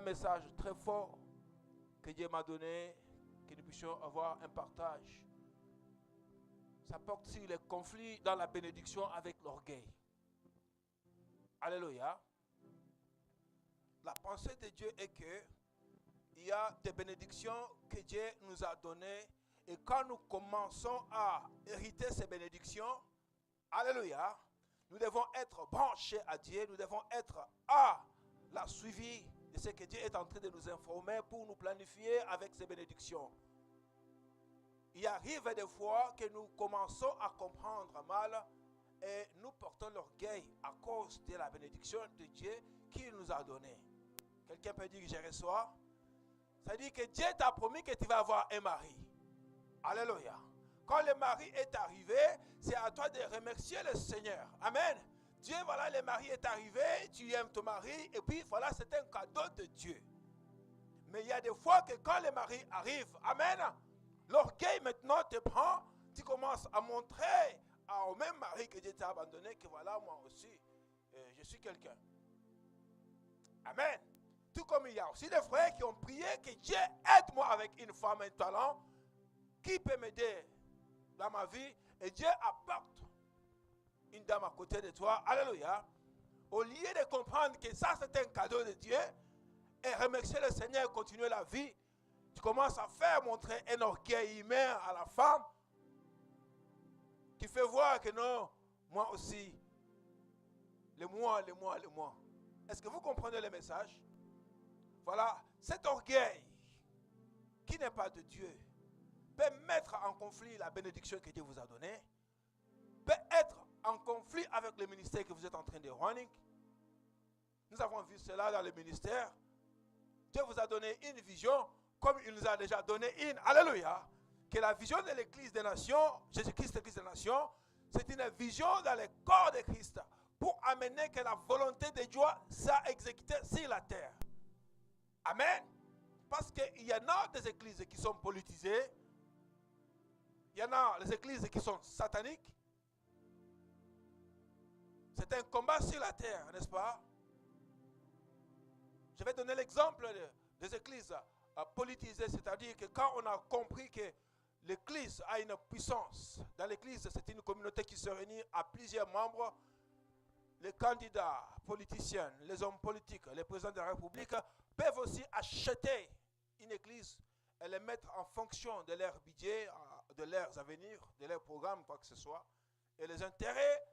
message très fort que Dieu m'a donné, que nous puissions avoir un partage. Ça porte sur les conflits dans la bénédiction avec l'orgueil. Alléluia. La pensée de Dieu est que il y a des bénédictions que Dieu nous a données et quand nous commençons à hériter ces bénédictions, alléluia, nous devons être branchés à Dieu, nous devons être à la suivi de ce que Dieu est en train de nous informer pour nous planifier avec ces bénédictions. Il arrive des fois que nous commençons à comprendre mal et nous portons l'orgueil à cause de la bénédiction de Dieu qu'il nous a donnée. Quelqu'un peut dire que je reçois. Ça dit que Dieu t'a promis que tu vas avoir un mari. Alléluia. Quand le mari est arrivé, c'est à toi de remercier le Seigneur. Amen. Dieu, voilà, le mari est arrivé, tu aimes ton mari, et puis voilà, c'est un cadeau de Dieu. Mais il y a des fois que quand le mari arrive, amen, l'orgueil maintenant te prend, tu commences à montrer au même mari que Dieu t'a abandonné que voilà, moi aussi, je suis quelqu'un. Amen. Tout comme il y a aussi des frères qui ont prié que Dieu aide-moi avec une femme, un talent, qui peut m'aider dans ma vie, et Dieu apporte une dame à côté de toi, alléluia, au lieu de comprendre que ça c'est un cadeau de Dieu, et remercier le Seigneur et continuer la vie, tu commences à faire montrer un orgueil humain à la femme, qui fait voir que non, moi aussi, le moi. Est-ce que vous comprenez le message? Voilà, cet orgueil qui n'est pas de Dieu peut mettre en conflit la bénédiction que Dieu vous a donnée, peut être en conflit avec le ministère que vous êtes en train de running. Nous avons vu cela dans le ministère. Dieu vous a donné une vision, comme il nous a déjà donné une. Alléluia. Que la vision de l'Église des nations, Jésus-Christ, l'Église des nations, c'est une vision dans le corps de Christ pour amener que la volonté de Dieu soit exécutée sur la terre. Amen. Parce qu'il y en a des églises qui sont politisées. Il y en a les églises qui sont sataniques. C'est un combat sur la terre, n'est-ce pas? Je vais donner l'exemple des églises politisées, c'est-à-dire que quand on a compris que l'église a une puissance, dans l'église c'est une communauté qui se réunit à plusieurs membres, les candidats politiciens, les hommes politiques, les présidents de la République peuvent aussi acheter une église et les mettre en fonction de leur budget, de leurs avenirs, de leurs programmes, quoi que ce soit. Et les intérêts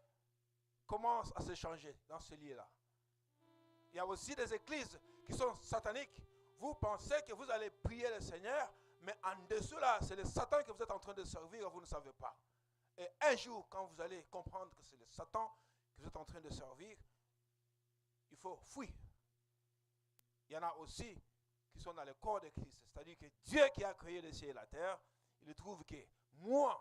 commencent à se changer dans ce lieu-là. Il y a aussi des églises qui sont sataniques. Vous pensez que vous allez prier le Seigneur, mais en dessous là, c'est le Satan que vous êtes en train de servir, vous ne savez pas. Et un jour, quand vous allez comprendre que c'est le Satan que vous êtes en train de servir, il faut fuir. Il y en a aussi qui sont dans le corps de Christ. C'est-à-dire que Dieu qui a créé les cieux et la terre, il trouve que moi,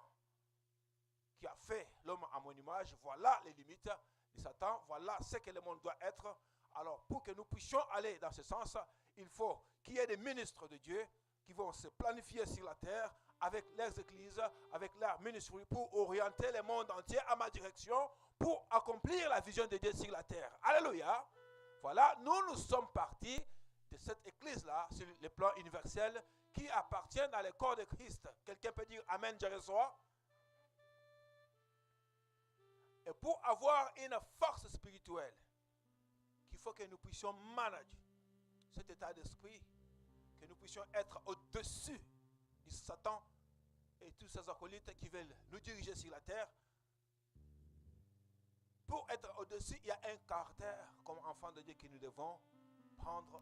qui a fait l'homme à mon image, voilà les limites de Satan, voilà ce que le monde doit être. Alors, pour que nous puissions aller dans ce sens, il faut qu'il y ait des ministres de Dieu qui vont se planifier sur la terre avec leurs églises, avec leurs ministères pour orienter le monde entier à ma direction, pour accomplir la vision de Dieu sur la terre. Alléluia. Voilà, nous sommes partis de cette église-là, sur le plan universel, qui appartient à le corps de Christ. Quelqu'un peut dire Amen, je reçois. Et pour avoir une force spirituelle, qu'il faut que nous puissions manager cet état d'esprit, que nous puissions être au-dessus du Satan et tous ces acolytes qui veulent nous diriger sur la terre. Pour être au-dessus, il y a un caractère comme enfant de Dieu que nous devons prendre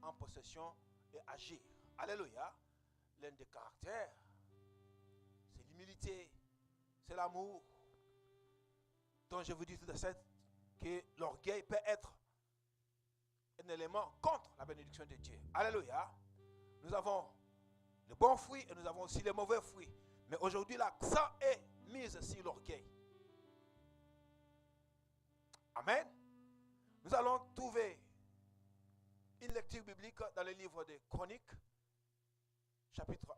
en possession et agir. Alléluia. L'un des caractères, c'est l'humilité, c'est l'amour. Donc je vous dis tout de suite que l'orgueil peut être un élément contre la bénédiction de Dieu. Alléluia. Nous avons de bons fruits et nous avons aussi les mauvais fruits. Mais aujourd'hui, l'accent est mis sur l'orgueil. Amen. Nous allons trouver une lecture biblique dans le livre des Chroniques, chapitre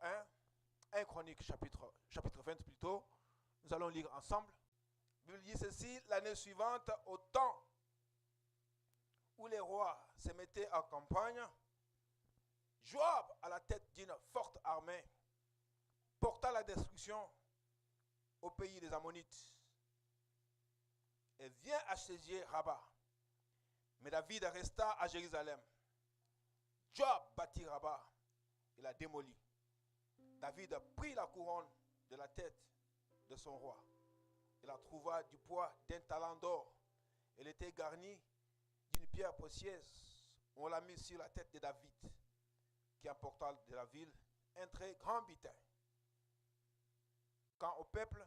1 Chroniques, chapitre 20 plutôt. Nous allons lire ensemble. La Bible dit ceci: l'année suivante, au temps où les rois se mettaient en campagne, la tête d'une forte armée, porta la destruction au pays des Ammonites et vient assiéger Rabat. Mais David resta à Jérusalem. Joab bâtit Rabat et la démolit. David prit la couronne de la tête de son roi. Il la trouva du poids d'un talent d'or. Elle était garnie d'une pierre précieuse. On l'a mis sur la tête de David, qui emporta de la ville un très grand butin. Quant au peuple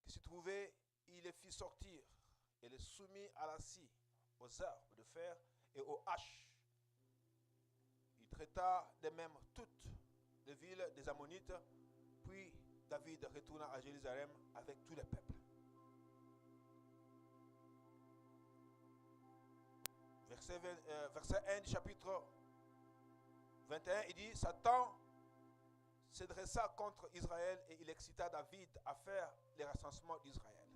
qui s'y trouvait, il les fit sortir et les soumit à la scie, aux arbres de fer et aux haches. Il traita de même toutes les villes des Ammonites, puis David retourna à Jérusalem avec tout le peuple. Verset 1 du chapitre 21, il dit, Satan se dressa contre Israël et il excita David à faire les recensements d'Israël.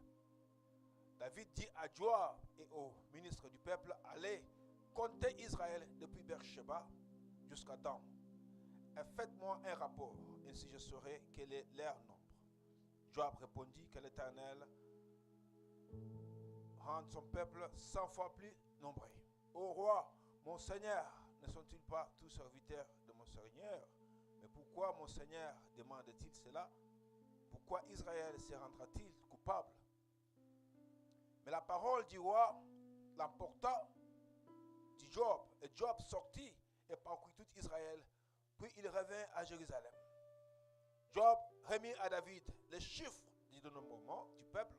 David dit à Joab et aux ministres du peuple, allez compter Israël depuis Beersheba jusqu'à Dan. Et faites-moi un rapport, ainsi je saurai quel est leur nombre. Joab répondit que l'Éternel rende son peuple 100 fois plus nombreux. Ô roi, mon Seigneur, ne sont-ils pas tous serviteurs de mon Seigneur? Mais pourquoi mon Seigneur demande-t-il cela? Pourquoi Israël se rendra-t-il coupable? Mais la parole du roi l'emporta du Joab, et Joab sortit et parcourut tout Israël, puis il revint à Jérusalem. Joab remit à David les chiffres du dénombrement du peuple.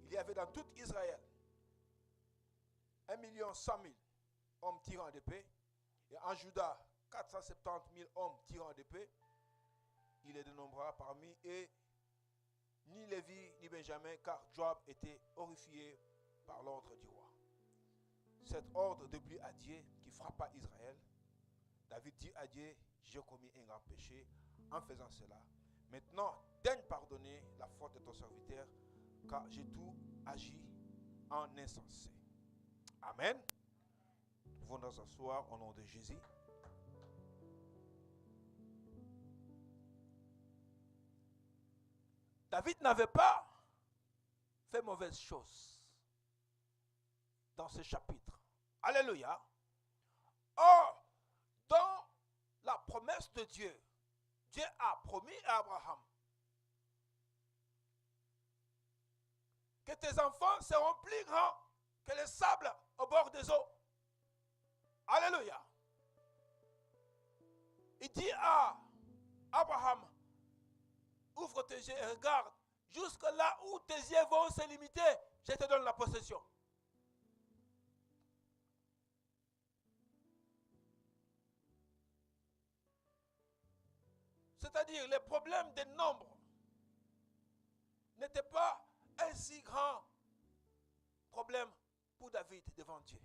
Il y avait dans tout Israël 1 100 000 hommes tirant d'épée, et en Juda 470 000 hommes tirant d'épée. Il les dénombrera parmi eux ni Lévi ni Benjamin, car Joab était horrifié par l'ordre du roi. Cet ordre déplut à Dieu qui frappa Israël. David dit à Dieu, j'ai commis un grand péché en faisant cela. Maintenant, daigne pardonner la faute de ton serviteur, car j'ai tout agi en insensé. Amen. Nous pouvons nous asseoir au nom de Jésus. David n'avait pas fait mauvaise chose dans ce chapitre. Alléluia. Or, dans la promesse de Dieu, Dieu a promis à Abraham que tes enfants seront plus grands que les sables au bord des eaux. Alléluia. Il dit à Abraham, ouvre tes yeux et regarde, jusque là où tes yeux vont se limiter, je te donne la possession. C'est-à-dire, les problèmes des nombres n'étaient pas un si grand problème pour David devant Dieu.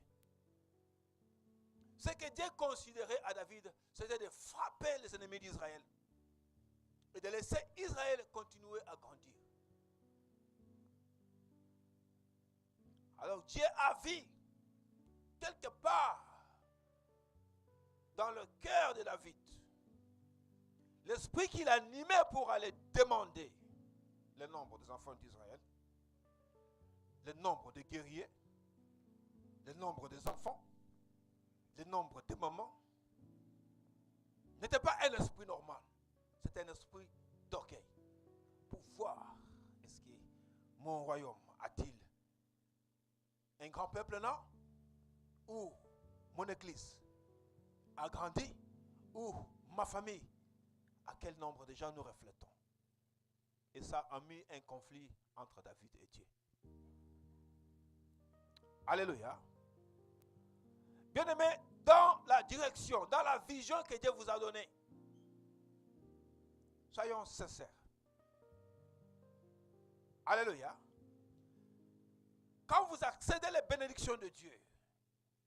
Ce que Dieu considérait à David, c'était de frapper les ennemis d'Israël et de laisser Israël continuer à grandir. Alors Dieu a vu quelque part dans le cœur de David l'esprit qu'il animait pour aller demander le nombre des enfants d'Israël, le nombre de guerriers, le nombre des enfants, le nombre des mamans, n'était pas un esprit normal. C'est un esprit d'orgueil. Pour voir, est-ce que mon royaume a-t-il un grand peuple, non? Ou mon église a grandi? Ou ma famille? À quel nombre de gens nous reflétons? Et ça a mis un conflit entre David et Dieu. Alléluia. Bien-aimés, dans la direction, dans la vision que Dieu vous a donnée, soyons sincères. Alléluia. Quand vous accédez les bénédictions de Dieu,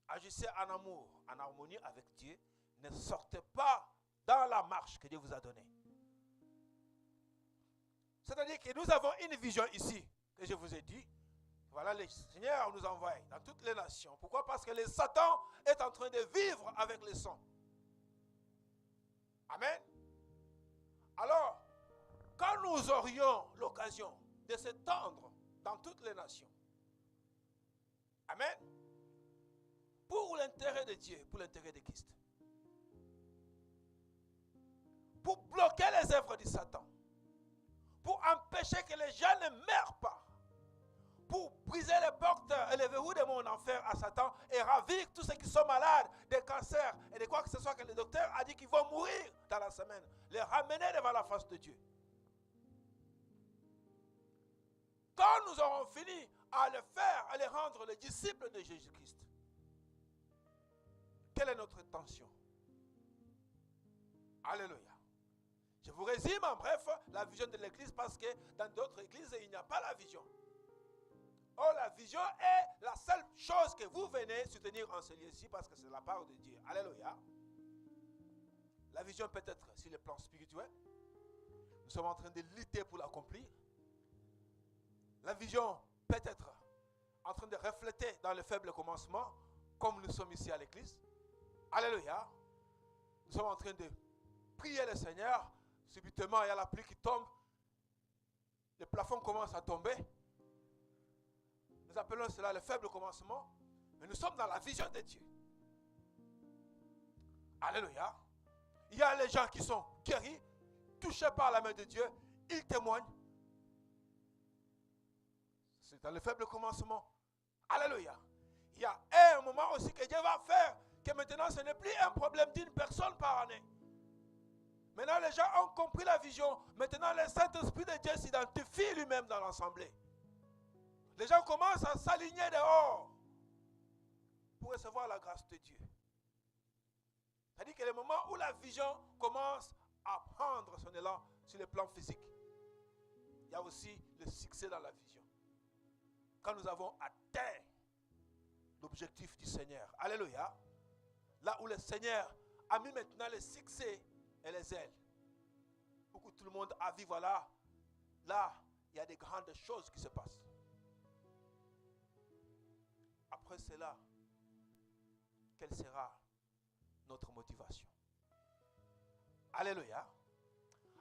agissez en amour, en harmonie avec Dieu. Ne sortez pas dans la marche que Dieu vous a donnée. C'est-à-dire que nous avons une vision ici, que je vous ai dit. Voilà, le Seigneur nous envoie dans toutes les nations. Pourquoi? Parce que le Satan est en train de vivre avec les sangs. Amen. Alors, quand nous aurions l'occasion de s'étendre dans toutes les nations, amen, pour l'intérêt de Dieu, pour l'intérêt de Christ, pour bloquer les œuvres du Satan, pour empêcher que les gens ne meurent pas, pour briser les portes et les verrous de mon enfer à Satan et ravir tous ceux qui sont malades de cancer et de quoi que ce soit que le docteur a dit qu'ils vont mourir dans la semaine, les ramener devant la face de Dieu. Quand nous aurons fini à le faire, à les rendre les disciples de Jésus-Christ, quelle est notre intention? Alléluia. Je vous résume en bref la vision de l'église parce que dans d'autres églises, il n'y a pas la vision. Or, la vision est la seule chose que vous venez soutenir en ce lieu-ci parce que c'est la part de Dieu. Alléluia. La vision peut être sur le plan spirituel. Nous sommes en train de lutter pour l'accomplir. La vision peut être en train de refléter dans le faible commencement, comme nous sommes ici à l'église. Alléluia. Nous sommes en train de prier le Seigneur. Subitement, il y a la pluie qui tombe. Le plafond commence à tomber. Nous appelons cela le faible commencement. Mais nous sommes dans la vision de Dieu. Alléluia. Il y a les gens qui sont guéris, touchés par la main de Dieu. Ils témoignent. C'est dans le faible commencement. Alléluia. Il y a un moment aussi que Dieu va faire que maintenant ce n'est plus un problème d'une personne par année. Maintenant les gens ont compris la vision. Maintenant le Saint-Esprit de Dieu s'identifie lui-même dans l'assemblée. Les gens commencent à s'aligner dehors pour recevoir la grâce de Dieu. C'est-à-dire que le moment où la vision commence à prendre son élan sur le plan physique, il y a aussi le succès dans la vision. Quand nous avons atteint l'objectif du Seigneur. Alléluia. Là où le Seigneur a mis maintenant le succès et les ailes. Pour que tout le monde a vu, voilà, là, il y a des grandes choses qui se passent. Après cela, quelle sera notre motivation? Alléluia.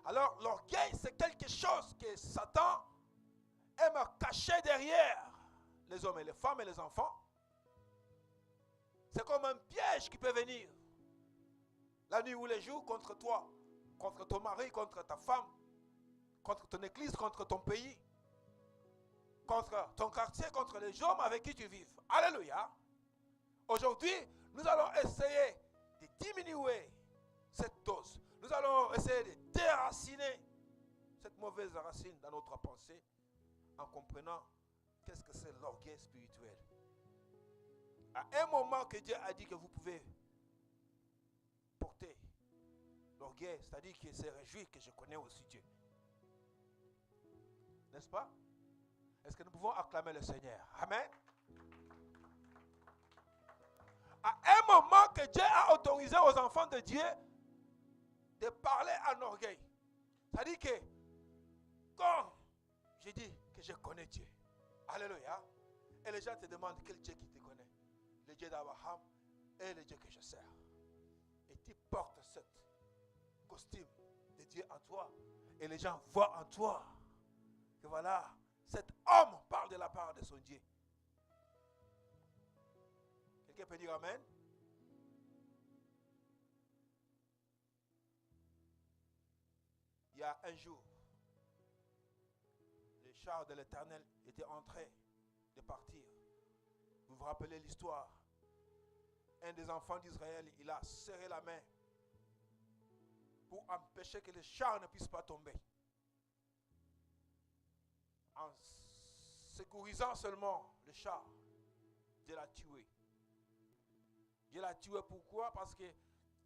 Alors, l'orgueil, c'est quelque chose que Satan aime cacher derrière les hommes et les femmes et les enfants. C'est comme un piège qui peut venir la nuit ou les jours contre toi, contre ton mari, contre ta femme, contre ton église, contre ton pays, contre ton quartier, contre les hommes avec qui tu vis. Alléluia. Aujourd'hui, nous allons essayer de diminuer cette dose. Nous allons essayer de déraciner cette mauvaise racine dans notre pensée en comprenant qu'est-ce que c'est l'orgueil spirituel. À un moment que Dieu a dit que vous pouvez porter l'orgueil, c'est-à-dire qu'il se réjouit que je connais aussi Dieu. N'est-ce pas? Est-ce que nous pouvons acclamer le Seigneur? Amen. À un moment que Dieu a autorisé aux enfants de Dieu de parler en orgueil. C'est-à-dire que quand je dis que je connais Dieu, alléluia, et les gens te demandent quel Dieu qui te connaît, le Dieu d'Abraham et le Dieu que je sers. Et tu portes ce costume de Dieu en toi, et les gens voient en toi que voilà, cet homme parle de la part de son Dieu. Quelqu'un peut dire Amen? Il y a un jour, les chars de l'Éternel étaient en train de partir. Vous vous rappelez l'histoire? Un des enfants d'Israël, il a serré la main pour empêcher que les chars ne puissent pas tomber. En sécurisant seulement le char, Dieu l'a tué. Dieu l'a tué pourquoi? Parce que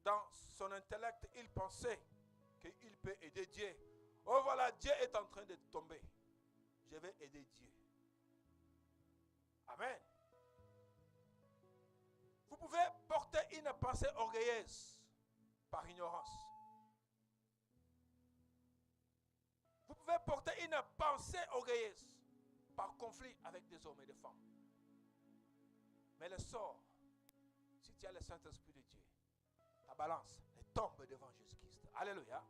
dans son intellect, il pensait qu'il peut aider Dieu. Oh voilà, Dieu est en train de tomber. Je vais aider Dieu. Amen. Vous pouvez porter une pensée orgueilleuse par ignorance. Vous pouvez porter une pensée orgueilleuse par conflit avec des hommes et des femmes. Mais le sort, si tu as le Saint-Esprit de Dieu, ta balance tombe devant Jésus-Christ. Alléluia.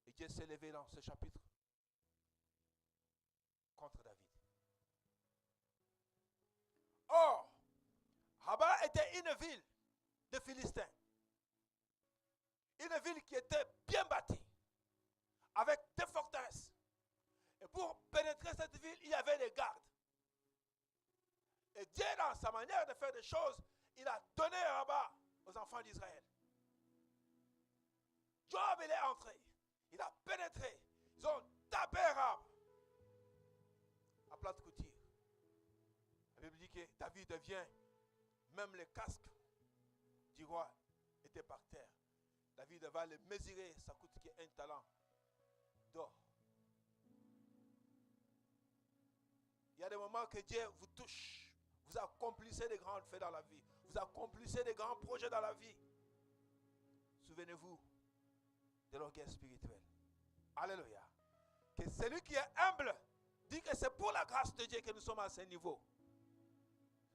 Et Dieu s'est levé dans ce chapitre contre David. Or, Rabba était une ville de Philistins. Une ville qui était bien bâtie, avec des forteresses. Et pour pénétrer cette ville, il y avait des gardes. Et Dieu, dans sa manière de faire des choses, il a donné Rabba aux enfants d'Israël. Joab, il est entré. Il a pénétré. Ils ont tapé Rabba à plate couture. La Bible dit que David vient, même les casques du roi étaient par terre. David va le mesurer, ça coûte un talent d'or. Il y a des moments que Dieu vous touche. Vous accomplissez des grands faits dans la vie. Vous accomplissez des grands projets dans la vie. Souvenez-vous de l'orgueil spirituel. Alléluia. Que celui qui est humble dit que c'est pour la grâce de Dieu que nous sommes à ce niveau.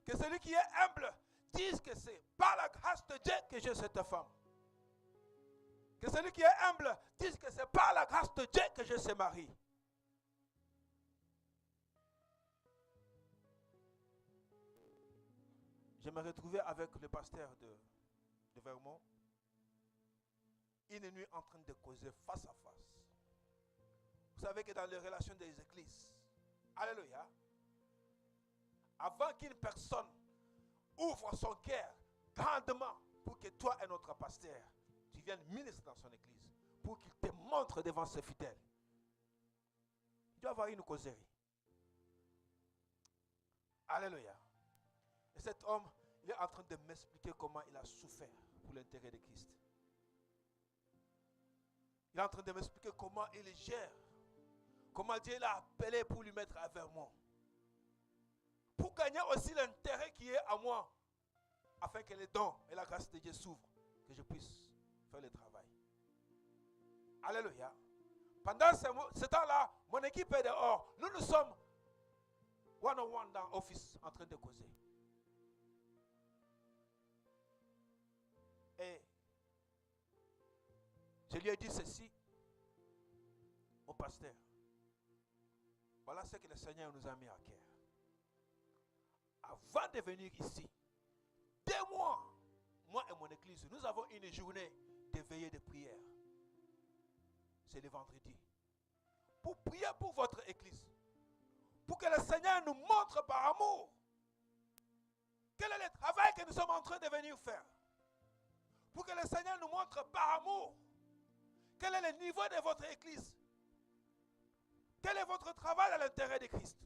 Que celui qui est humble dise que c'est par la grâce de Dieu que j'ai cette femme. Que celui qui est humble dise que c'est par la grâce de Dieu que j'ai ce mari. Je me retrouvais avec le pasteur de Vermont, une nuit en train de causer face à face. Vous savez que dans les relations des églises, alléluia, avant qu'une personne ouvre son cœur grandement pour que toi et notre pasteur, tu viennes ministre dans son église, pour qu'il te montre devant ses fidèles, il doit avoir une causerie. Alléluia. Et cet homme, il est en train de m'expliquer comment il a souffert pour l'intérêt de Christ. Il est en train de m'expliquer comment il gère, comment Dieu l'a appelé pour lui mettre à Vermont. Pour gagner aussi l'intérêt qui est à moi, afin que les dons et la grâce de Dieu s'ouvrent, que je puisse faire le travail. Alléluia. Pendant ce temps-là, mon équipe est dehors. Nous sommes one-on-one dans l'office en train de causer. Et je lui ai dit ceci au pasteur. Voilà ce que le Seigneur nous a mis à cœur. Avant de venir ici, 2 mois, moi et mon église, nous avons une journée de veillée de prière. C'est le vendredi. Pour prier pour votre église. Pour que le Seigneur nous montre par amour quel est le travail que nous sommes en train de venir faire. Pour que le Seigneur nous montre par amour quel est le niveau de votre église. Quel est votre travail à l'intérêt de Christ.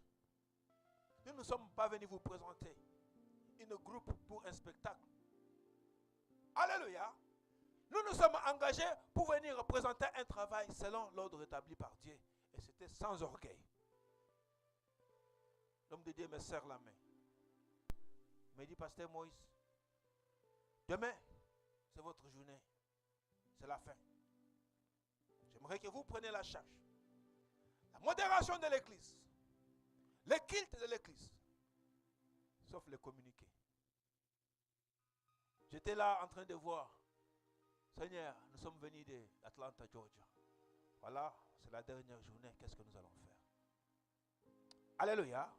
Nous ne sommes pas venus vous présenter une groupe pour un spectacle. Alléluia. Nous nous sommes engagés pour venir présenter un travail selon l'ordre établi par Dieu. Et c'était sans orgueil. L'homme de Dieu me serre la main. Il me dit, Pasteur Moïse, demain, c'est votre journée. C'est la fin. J'aimerais que vous preniez la charge. La modération de l'église. Le culte de l'église. Sauf le communiqué. J'étais là en train de voir. Seigneur, nous sommes venus d'Atlanta, Georgia. Voilà, c'est la dernière journée. Qu'est-ce que nous allons faire? Alléluia.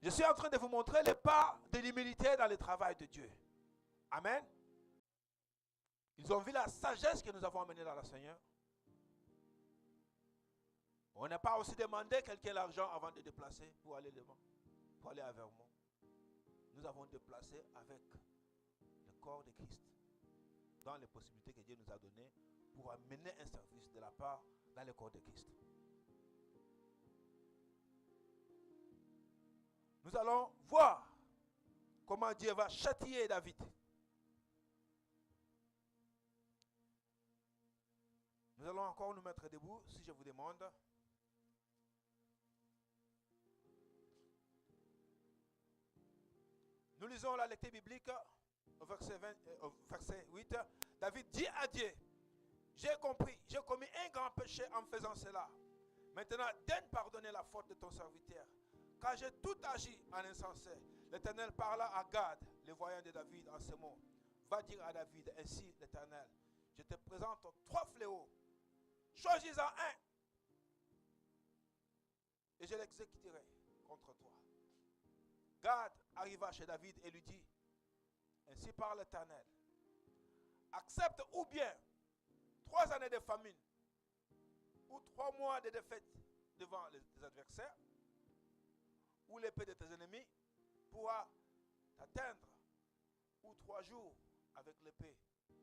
Je suis en train de vous montrer les pas de l'humilité dans le travail de Dieu. Amen. Ils ont vu la sagesse que nous avons amenée dans le Seigneur. On n'a pas aussi demandé quelqu'un l'argent avant de déplacer pour aller devant, pour aller à Vermont. Nous avons déplacé avec le corps de Christ dans les possibilités que Dieu nous a données pour amener un service de la part dans le corps de Christ. Nous allons voir comment Dieu va châtier David. Nous allons encore nous mettre debout, si je vous demande. Nous lisons la lecture biblique au verset 8. David dit à Dieu, j'ai compris, j'ai commis un grand péché en faisant cela. Maintenant, daigne pardonner la faute de ton serviteur, car j'ai tout agi en insensé. L'Éternel parla à Gad, le voyant de David, en ces mots. va dire à David, ainsi l'Éternel, je te présente 3 fléaux, choisis-en un, et je l'exécuterai contre toi. Gad arriva chez David et lui dit, ainsi parle l'Éternel, accepte ou bien 3 années de famine, ou 3 mois de défaite devant les adversaires, ou l'épée de tes ennemis pourra t'atteindre, ou 3 jours avec l'épée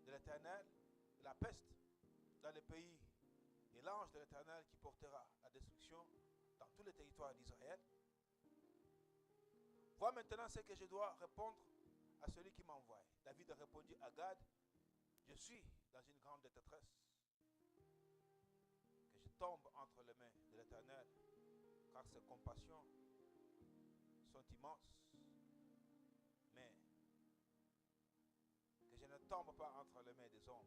de l'Éternel, la peste dans le pays, et l'ange de l'Éternel qui portera la destruction dans tous les territoires d'Israël. Vois maintenant ce que je dois répondre à celui qui m'envoie. David répondit à Gad, je suis dans une grande détresse, que je tombe entre les mains de l'Éternel, car ses compassions sont immenses, mais que je ne tombe pas entre les mains des hommes.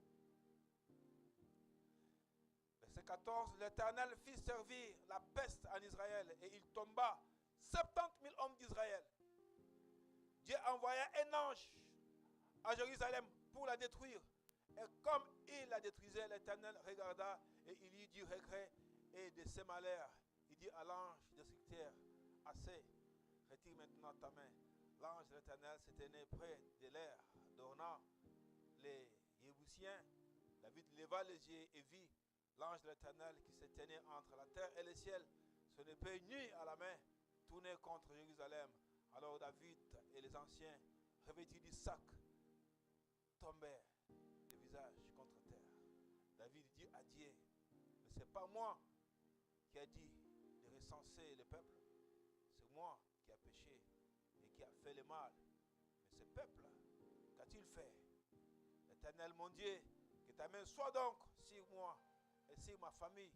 Verset 14, l'Éternel fit servir la peste en Israël, et il tomba 70 000 hommes d'Israël. Dieu envoya un ange à Jérusalem pour la détruire. Et comme il la détruisait, l'Éternel regarda et il y eut du regret et de ses malheurs. Il dit à l'ange destructeur, assez, retire maintenant ta main. L'ange de l'Éternel se tenait près de l'air, d'Ornan, les Jébusiens. David leva les yeux et vit l'ange de l'Éternel qui se tenait entre la terre et le ciel, son épée nue à la main, tournée contre Jérusalem. Alors David et les anciens, revêtus du sac, tombèrent le visage contre terre. David dit à Dieu, mais ce n'est pas moi qui a dit de recenser le peuple, c'est moi qui a péché et qui a fait le mal. Mais ce peuple, qu'a-t-il fait? L'Éternel mon Dieu, que ta main soit donc sur moi et sur ma famille,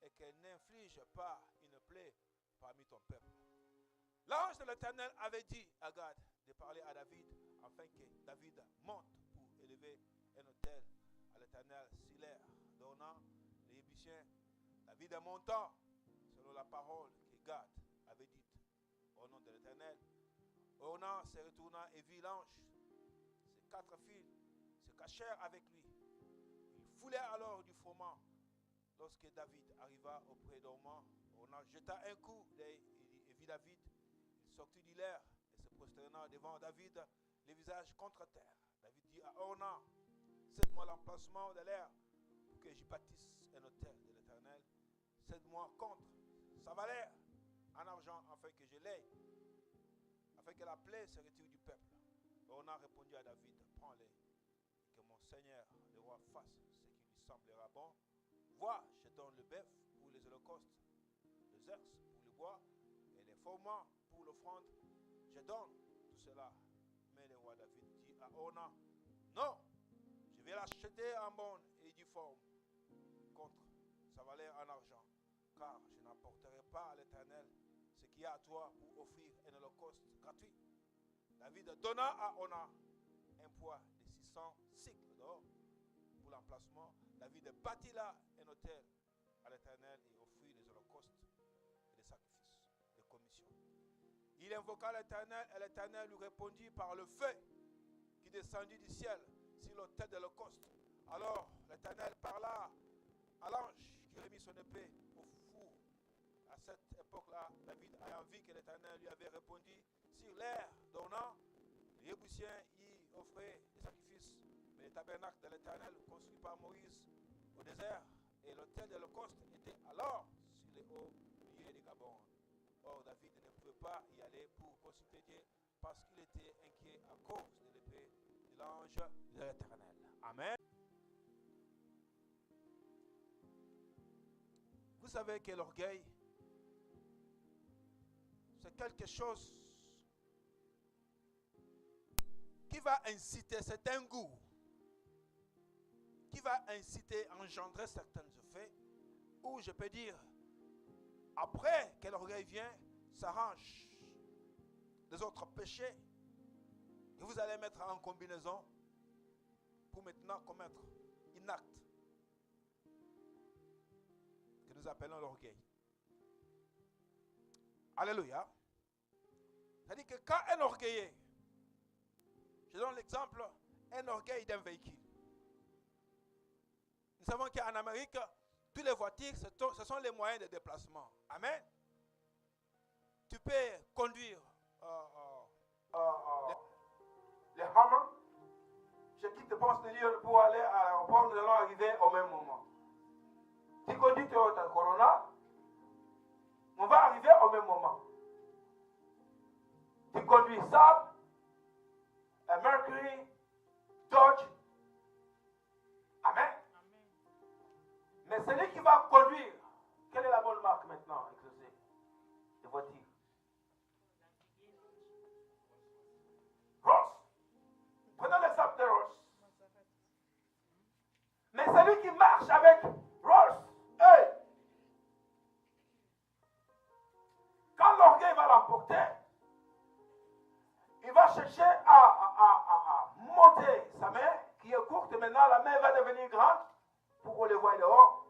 et qu'elle n'inflige pas une plaie parmi ton peuple. L'ange de l'Éternel avait dit à Gad de parler à David, afin que David monte pour élever un autel à l'Éternel sur l'air, d'Ornan, les Jébusiens. David montant, selon la parole que Gad avait dite au nom de l'Éternel. Ornan se retourna et vit l'ange. Ses 4 filles se cachèrent avec lui. Ils foulèrent alors du froment. Lorsque David arriva auprès d'Ornan, Ornan jeta un coup d'œil et vit David. Il sortit du l'air et se prosterna devant David, le visage contre terre. David dit à Ornan, cède-moi l'emplacement de l'air pour que j'y bâtisse un autel de l'Éternel. Cède-moi contre sa valeur en argent afin que je l'aie, afin que la plaie se retire du peuple. Ornan répondit à David, prends-les et que mon Seigneur le roi fasse ce qui lui semblera bon. Vois, je donne le bœuf pour les holocaustes, les œufs pour le bois et les froment pour l'offrande. Je donne tout cela. Mais le roi David dit à Ornan, non, je vais l'acheter en bonne et due forme contre sa valeur en argent, car je n'apporterai pas à l'Éternel ce qu'il y a à toi pour offrir un holocauste gratuit. David donna à Ornan un poids de 600 cycles d'or pour l'emplacement. David bâtit là un autel à l'Éternel et offrit les holocaustes et les sacrifices de commission. Il invoqua l'Éternel et l'Éternel lui répondit par le feu qui descendit du ciel sur l'autel de l'holocauste. Alors l'Éternel parla à l'ange qui remit son épée au four. À cette époque-là, David ayant vu que l'Éternel lui avait répondu sur l'air d'Ornan, les Jébusiens y offraient des sacrifices. Mais le tabernacle de l'Éternel construit par Moïse au désert et l'autel de l'holocauste était alors sur les hauts lieux de Gabon. Or David ne pouvait pas y aller pour consulter Dieu parce qu'il était inquiet à cause de l'épée de l'ange de l'Éternel. Amen. Vous savez que l'orgueil, c'est quelque chose qui va inciter, c'est un goût qui va inciter à engendrer certains effets, ou je peux dire, après que l'orgueil vient, s'arrange des autres péchés que vous allez mettre en combinaison pour maintenant commettre un acte que nous appelons l'orgueil. Alléluia. C'est-à-dire que quand un orgueilleux, je donne l'exemple, un orgueil d'un véhicule. Nous savons qu'en Amérique, toutes les voitures, ce sont les moyens de déplacement. Amen. Tu peux conduire les Hummer. Je quitte Ponce de Lyon pour aller à l'aéroport. Nous allons arriver au même moment. Tu conduis Toyota Corona, on va arriver au même moment. Tu conduis Saab, Mercury, Dodge. Amen. Mais celui qui va conduire, quelle est la bonne marque maintenant, exaucée, de voiture? Rolls. Prenons l'exemple de Rolls. Mais celui qui marche avec Rolls, hey, quand l'orgueil va l'emporter, il va chercher à monter sa main, qui est courte, maintenant la main va devenir grande, pour qu'on le voie dehors.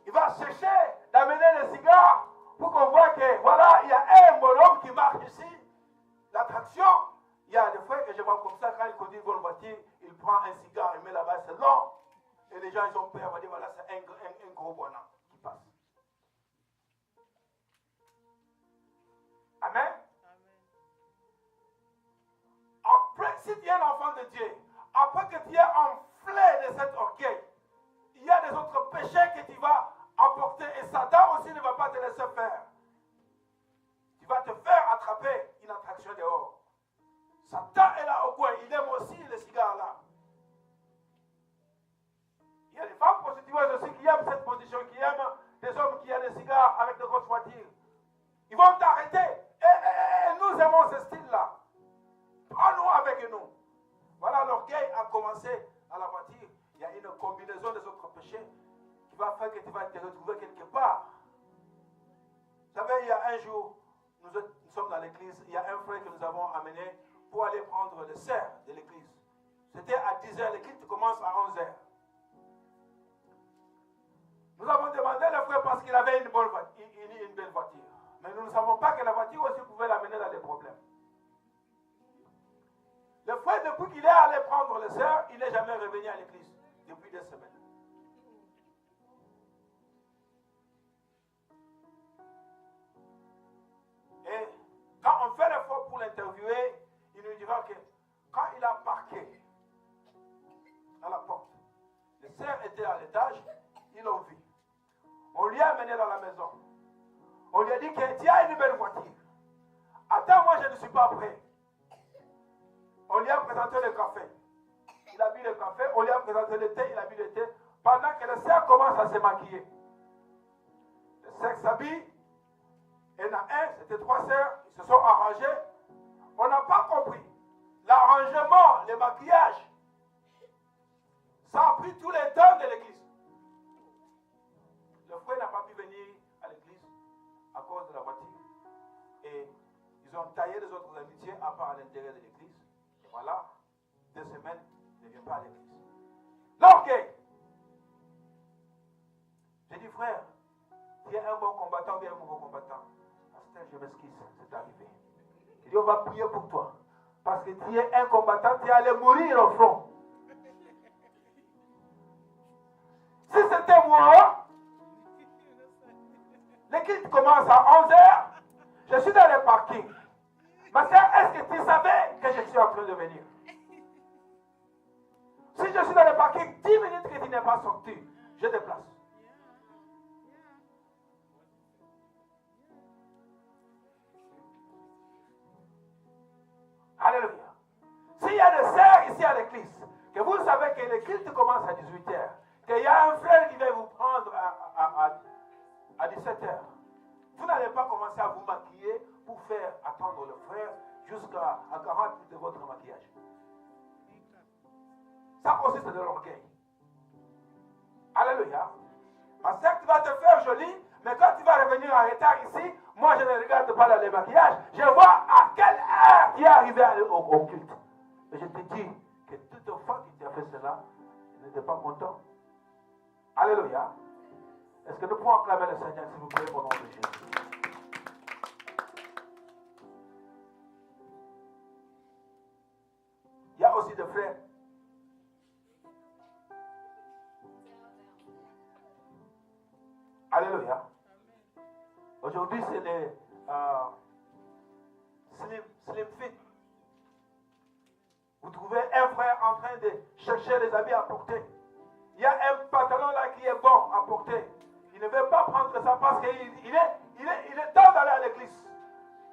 Il va chercher d'amener les cigares, pour qu'on voit que, voilà, il y a un bonhomme qui marche ici. L'attraction, il y a des fois que je vois comme ça, quand il conduit une bonne voiture, il prend un cigare, il met là-bas, c'est long. Et les gens, ils ont peur, on va dire, voilà, c'est un gros bonhomme qui passe. Amen. Après, si tu es un enfant de Dieu, après que tu es enflé de cet orgueil, il y a des autres péchés que tu vas apporter et Satan aussi ne va pas te laisser faire. Tu vas te faire attraper une attraction dehors. Satan est là au coin, il aime aussi les cigares là. Il y a des femmes prostituées aussi qui aiment cette position, qui aiment des hommes qui ont des cigares avec de grosses voitures. Ils vont t'arrêter. Et nous aimons ce style-là. Prends-nous avec nous. Voilà, l'orgueil a commencé à la voiture. Il y a une combinaison des autres péchés qui va faire que tu vas te retrouver quelque part. Vous savez, il y a un jour, nous sommes dans l'église, il y a un frère que nous avons amené pour aller prendre le cerf de l'église. C'était à 10h, l'église commence à 11h. Nous avons demandé le frère parce qu'il avait une belle voiture. Mais nous ne savons pas que la voiture aussi pouvait l'amener dans des problèmes. Le frère, depuis qu'il est allé prendre le cerf, il n'est jamais revenu à l'église. Depuis 2 semaines. Et quand on fait l'effort pour l'interviewer, il nous dira que quand il a parqué à la porte, le cerf était à l'étage, ils l'ont vu. On lui a amené dans la maison. On lui a dit que tu as une belle voiture. Attends, moi je ne suis pas prêt. On lui a présenté le café. Il a bu le café, on lui a présenté le thé, il a bu le thé. Pendant que le cerf commence à se maquiller. Le cerf s'habille. Il y en a un, c'était 3 cerfs, ils se sont arrangés. On n'a pas compris. L'arrangement, le maquillage, ça a pris tout le temps de l'église. Le frère n'a pas pu venir à l'église à cause de la voiture. Et ils ont taillé les autres amitiés à part à l'intérieur de l'église. Et voilà, 2 semaines, il ne vient pas à l'église. L'orgueil. J'ai dit, frère, tu es un bon combattant ou bien un mauvais combattant? Pasteur, je m'excuse, c'est arrivé. Il dit, on va prier pour toi. Parce que tu es un combattant, tu es allé mourir au front. Si c'était moi, l'équipe commence à 11h, je suis dans le parking. Ma soeur, est-ce que tu savais que je suis en train de venir? Si je suis dans le parking, 10 minutes que tu n'es pas sorti, je déplace. Alléluia. S'il y a des sœurs ici à l'église, que vous savez que le culte commence à 18h, qu'il y a un frère qui va vous prendre à 17h, vous n'allez pas commencer à vous maquiller pour faire attendre le frère jusqu'à 40 minutes de votre maquillage. Ça aussi, c'est de l'orgueil. Alléluia. Ma soeur, tu vas te faire jolie, mais quand tu vas revenir en retard ici, moi je ne regarde pas dans les maquillages. Je vois à quelle heure tu es arrivé au culte. Et je te dis que toute fois que tu as fait cela, tu n'étais pas content. Alléluia. Est-ce que nous pouvons acclamer le Seigneur, s'il vous plaît, au nom de Jésus? de frères. Alléluia. Aujourd'hui, c'est les slim fit. Vous trouvez un frère en train de chercher les habits à porter. Il y a un pantalon là qui est bon à porter. Il ne veut pas prendre ça parce qu'il est temps d'aller à l'église.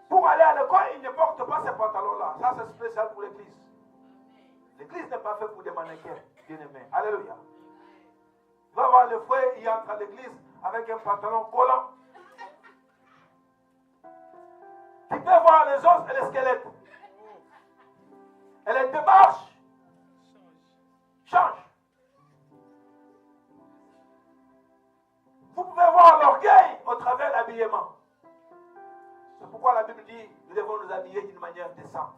Pour aller à l'école, il ne porte pas ce pantalon-là. Ça, c'est spécial pour l'église. L'église n'est pas faite pour des mannequins, bien-aimés. Alléluia. Tu vas voir le frère, il entre à l'église avec un pantalon collant. Tu peux voir les os et les squelettes. Et les démarches changent. Vous pouvez voir l'orgueil au travers de l'habillement. C'est pourquoi la Bible dit nous devons nous habiller d'une manière décente.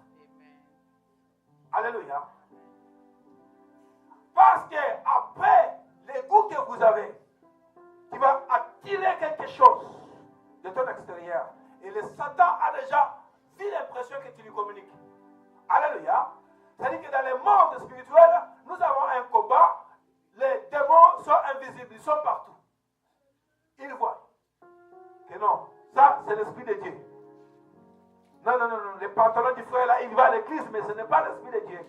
Alléluia. Parce que après les goûts que vous avez, tu vas attirer quelque chose de ton extérieur. Et le Satan a déjà vu l'impression que tu lui communiques. Alléluia. C'est-à-dire que dans le monde spirituel, nous avons un combat. Les démons sont invisibles, ils sont partout. Ils voient que non, ça c'est l'Esprit de Dieu. Non, les pantalons du frère là, il va à l'église, mais ce n'est pas l'Esprit de Dieu.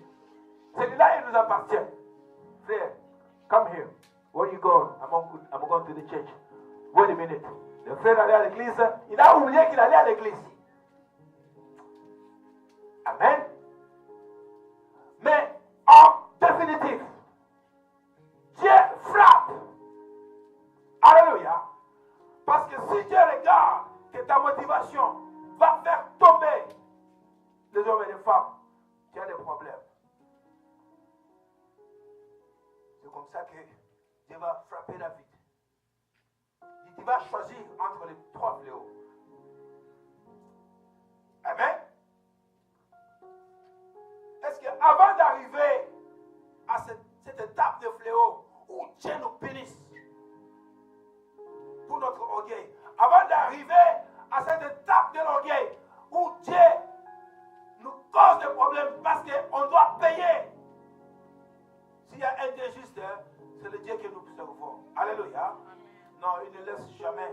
Celui-là, il nous appartient. Frère, come here. Where you going? I'm going to the church. Wait a minute. Le frère allait à l'église, il a oublié qu'il allait à l'église. Amen. Mais en définitive, Dieu frappe. Alléluia. Parce que si Dieu regarde que ta motivation va faire tomber les hommes et les femmes, tu as des problèmes. C'est comme ça que Dieu va frapper David. Il va choisir entre les trois fléaux. Amen. Est-ce qu'avant d'arriver à cette étape de fléau où Dieu nous punisse pour notre orgueil, avant d'arriver à cette étape de l'orgueil où Dieu nous cause des problèmes parce qu'on doit payer. S'il y a un Dieu juste, c'est le Dieu que nous servons. Alléluia. Non, il ne laisse jamais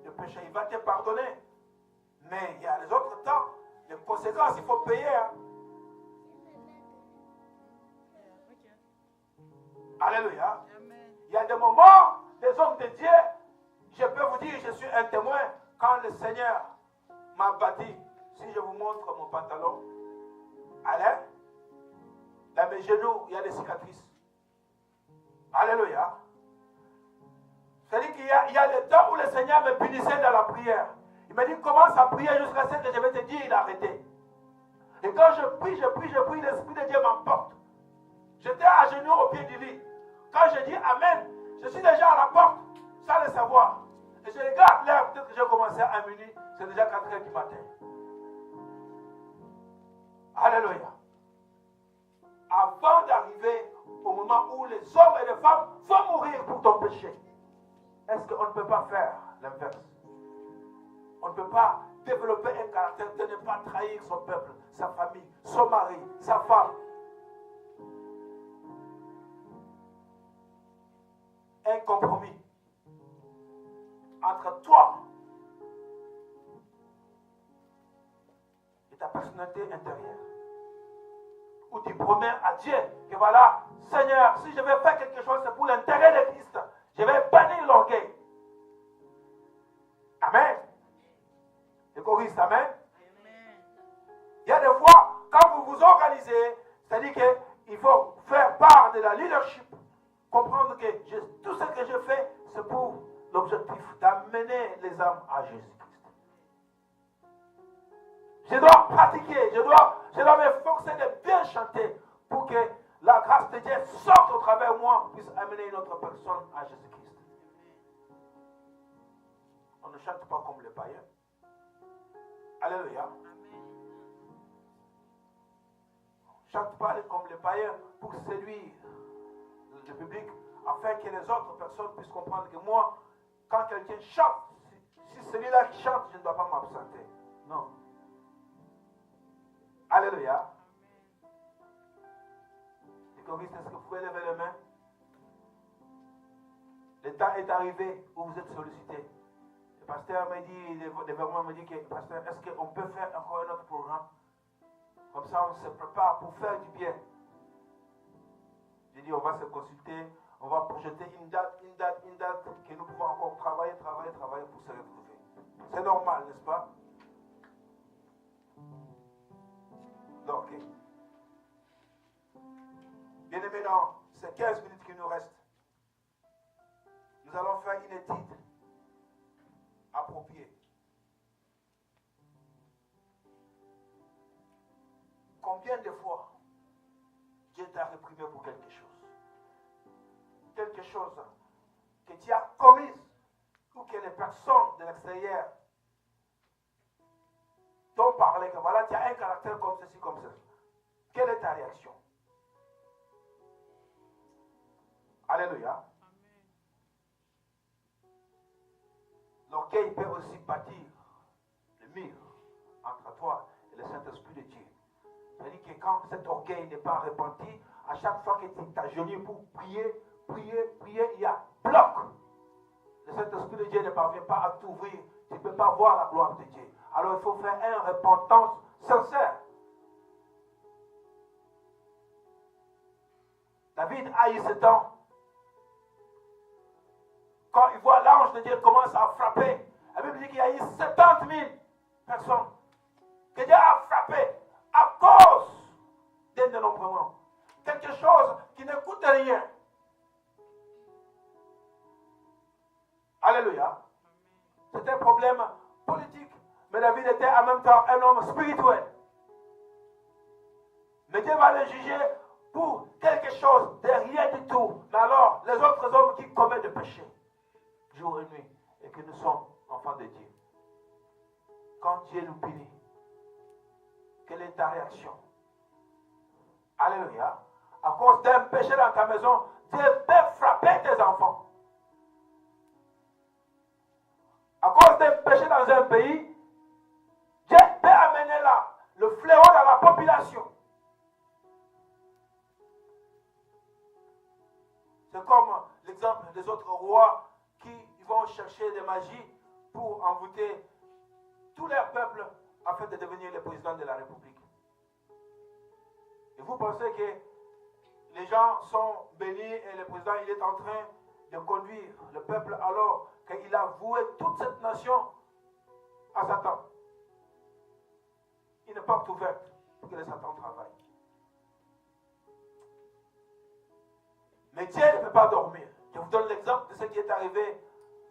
le péché. Il va te pardonner. Mais il y a les autres temps, les conséquences, il faut payer. Hein. Alléluia. Il y a des moments, des hommes de Dieu, je peux vous dire, je suis un témoin, quand le Seigneur m'a bâti, si je vous montre mon pantalon, allez, dans mes genoux, il y a des cicatrices. Alléluia. C'est-à-dire qu'il y a le temps où le Seigneur me punissait dans la prière. Il m'a dit, commence à prier jusqu'à ce que je vais te dire, il a arrêté. Et quand je prie, l'Esprit de Dieu m'emporte. J'étais à genoux au pied du lit. Quand je dis Amen, je suis déjà à la porte, sans le savoir. Et je regarde l'heure, peut-être que j'ai commencé à minuit, c'est déjà 4 heures du matin. Alléluia. Avant d'arriver au moment où les hommes et les femmes vont mourir pour ton péché, est-ce qu'on ne peut pas faire l'inverse? On ne peut pas développer un caractère de ne pas trahir son peuple, sa famille, son mari, sa femme. Un compromis entre toi et ta personnalité intérieure. Où tu promets à Dieu que voilà, Seigneur, si je vais faire quelque chose, c'est pour l'intérêt de Christ. Je vais bannir l'orgueil. Amen. Les choristes, amen. Il y a des fois, quand vous vous organisez, c'est-à-dire qu'il faut faire part de la leadership. Comprendre que tout ce que je fais, c'est pour l'objectif d'amener les âmes à Jésus-Christ. Je dois pratiquer, je dois m'efforcer de bien chanter pour que la grâce de Dieu sorte au travers de moi, puisse amener une autre personne à Jésus-Christ. On ne chante pas comme les païens. Alléluia. On ne chante pas comme les païens pour séduire le public, afin que les autres personnes puissent comprendre que moi, quand quelqu'un chante, si celui-là qui chante, je ne dois pas m'absenter. Non. Alléluia. choristes, est-ce que vous pouvez lever les mains? Le temps est arrivé où vous êtes sollicité. Le pasteur me dit, le verbe me dit que, pasteur, est-ce qu'on peut faire encore un autre programme? Comme ça, on se prépare pour faire du bien. J'ai dit, on va se consulter, on va projeter une date, que nous pouvons encore travailler pour se retrouver. C'est normal, n'est-ce pas? Donc, ok. Bien aimé, dans ces 15 minutes qui nous restent, nous allons faire une étude appropriée. Combien de fois Dieu t'a réprimé pour quelque chose? Quelque chose que tu as commis ou que les personnes de l'extérieur t'ont parlé que voilà, tu as un caractère comme ceci, comme ça. Quelle est ta réaction? Alléluia. L'orgueil peut aussi bâtir le mur entre toi et le Saint-Esprit de Dieu. C'est-à-dire que quand cet orgueil n'est pas repenti, à chaque fois que tu t'agenouilles pour prier, il y a bloc. Le Saint-Esprit de Dieu ne parvient pas à t'ouvrir. Tu ne peux pas voir la gloire de Dieu. Alors il faut faire une repentance sincère. David a eu ce temps. Quand il voit l'ange de Dieu commence à frapper, la Bible dit qu'il y a eu 70 000 personnes que Dieu a frappé à cause d'un dénombrement. Quelque chose qui ne coûte rien. Alléluia. C'était un problème politique, mais David était en même temps un homme spirituel. Mais Dieu va le juger pour quelque chose de rien du tout. Mais alors, les autres hommes qui commettent des péchés, jour et nuit, et que nous sommes enfants de Dieu. Quand Dieu nous punit, quelle est ta réaction? Alléluia. À cause d'un péché dans ta maison, Dieu peut frapper tes enfants. À cause d'un péché dans un pays, Dieu peut amener là le fléau dans la population. C'est comme l'exemple des autres rois qui vont chercher des magies pour envoûter tout leur peuple afin de devenir le président de la République. Et vous pensez que les gens sont bénis et le président il est en train de conduire le peuple alors qu'il a voué toute cette nation à Satan. Une porte ouverte pour que le Satan travaille. Mais Dieu ne peut pas dormir. Je vous donne l'exemple de ce qui est arrivé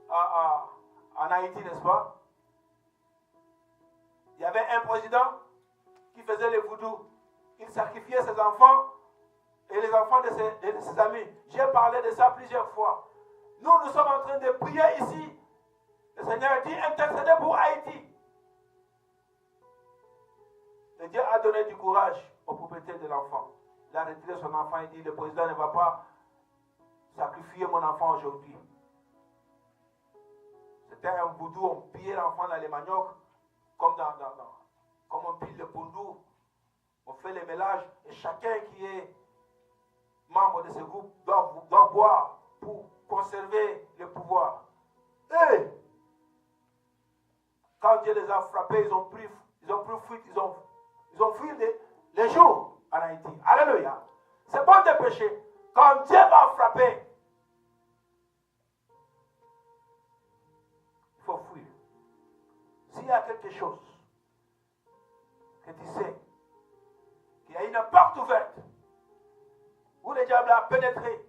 en Haïti, n'est-ce pas? Il y avait un président qui faisait le voodoo. Il sacrifiait ses enfants et les enfants de ses amis. J'ai parlé de ça plusieurs fois. Nous sommes en train de prier ici. Le Seigneur dit intercédez pour Haïti. Et Dieu a donné du courage au propriétaire de l'enfant. Il a retiré son enfant et dit le président ne va pas sacrifier mon enfant aujourd'hui. C'était un voodoo, on pillait l'enfant dans les maniocs, comme on pille le pondou. On fait les mélanges et chacun qui est membre de ce groupe doit boire pour conserver le pouvoir. Et quand Dieu les a frappés, ils ont pris fuite, ils ont fui les jours en Haïti. Alléluia. C'est bon de pécher. Quand Dieu va frapper, il faut fuir. S'il y a quelque chose que tu sais, qu'il y a une porte ouverte, où le diable a pénétré,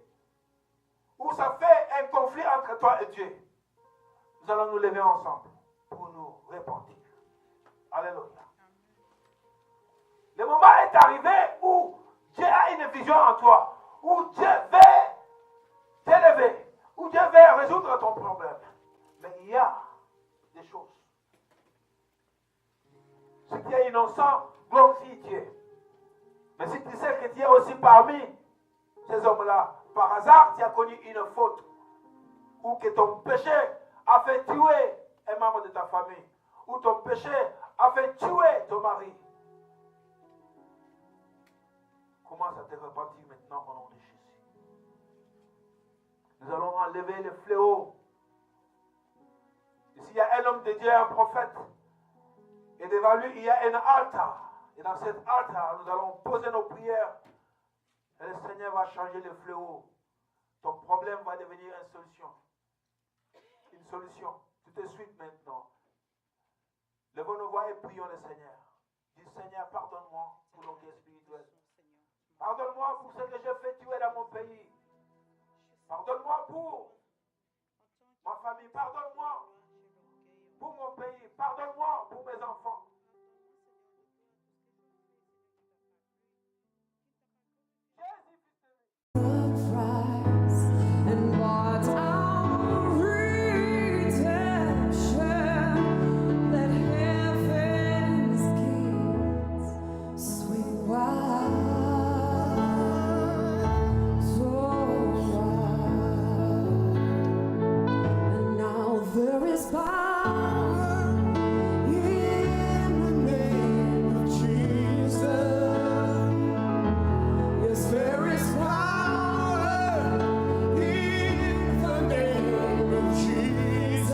où ça fait un conflit entre toi et Dieu, nous allons nous lever ensemble pour nous repentir. Alléluia. Le moment est arrivé où Dieu a une vision en toi, où Dieu veut t'élever, où Dieu veut résoudre ton problème. Mais il y a des choses. Ce qui est innocent glorifie Dieu. Mais si tu sais que tu es aussi parmi ces hommes-là, par hasard tu as connu une faute, ou que ton péché a fait tuer un membre de ta famille, ou ton péché a fait tuer ton mari, commence à te repentir maintenant au nom Nous allons enlever les fléaux. Ici, il y a un homme de Dieu, un prophète. Et devant lui, il y a un altar. Et dans cet altar, nous allons poser nos prières. Et le Seigneur va changer le fléau. Ton problème va devenir une solution. Une solution. Tout de suite maintenant. Levons nos voix et prions le Seigneur. Dis Seigneur, pardonne-moi pour l'orgueil spirituel. Pardonne-moi pour ce que j'ai fait tuer dans mon pays. Pardonne-moi pour ma famille. Pardonne-moi pour mon pays. Pardonne-moi pour mes enfants. There is power.